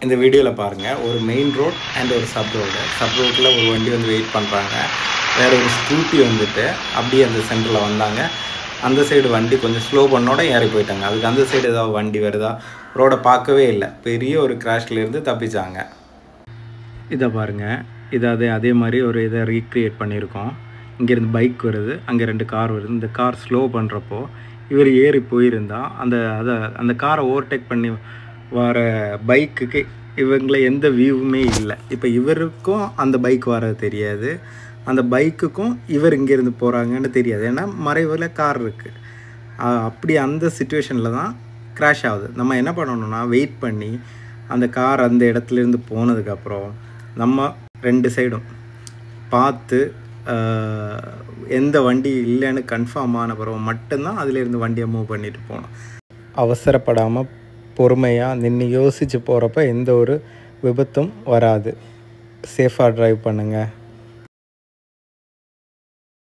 இந்த வீடியோவில் பாருங்கள், ஒரு மெயின் ரோட் அண்ட் ஒரு சப் ரோட்டில் ஒரு வண்டி வந்து வெயிட் பண்ணுறாங்க. வேறு ஒரு ஸ்கூட்டி வந்துட்டு அப்படியே அந்த சென்டரில் வந்தாங்க. அந்த சைடு வண்டி கொஞ்சம் ஸ்லோ பண்ணோட ஏறி போயிட்டாங்க. அதுக்கு அந்த சைடு ஏதாவது வண்டி வருதா, ரோடை பார்க்கவே இல்லை. பெரிய ஒரு கிராஷ்லேருந்து தப்பிச்சாங்க. இதை பாருங்கள், இதை அதே மாதிரி ஒரு இதை ரீக்ரியேட் பண்ணியிருக்கோம். இங்கேருந்து பைக் வருது, அங்கே 2 கார் வருது. இந்த கார் ஸ்லோ பண்ணுறப்போ இவர் ஏறி போயிருந்தால் அந்த காரை ஓவர்டேக் பண்ணி வர பைக்குக்கு இவங்கள எந்த வியூவுமே இல்லை. இப்போ இவருக்கும் அந்த பைக் வர தெரியாது, அந்த பைக்குக்கும் இவர் இங்கேருந்து போகிறாங்கன்னு தெரியாது. ஏன்னா மறைவில் கார் இருக்குது. அப்படி அந்த சிச்சுவேஷனில் தான் க்ராஷ் ஆகுது. நம்ம என்ன பண்ணணும்னா, வெயிட் பண்ணி அந்த கார் அந்த இடத்துலேருந்து போனதுக்கப்புறம் நம்ம 2 சைடும் பார்த்து எந்த வண்டி இல்லைன்னு கன்ஃபார்ம் ஆன பிறகு மட்டும்தான் அதிலேருந்து வண்டியை மூவ் பண்ணிட்டு போகணும். அவசரப்படாமல் பொறுமையாக நின்று யோசித்து போகிறப்ப எந்த ஒரு விபத்தும் வராது. சேஃபாக ட்ரைவ் பண்ணுங்கள்.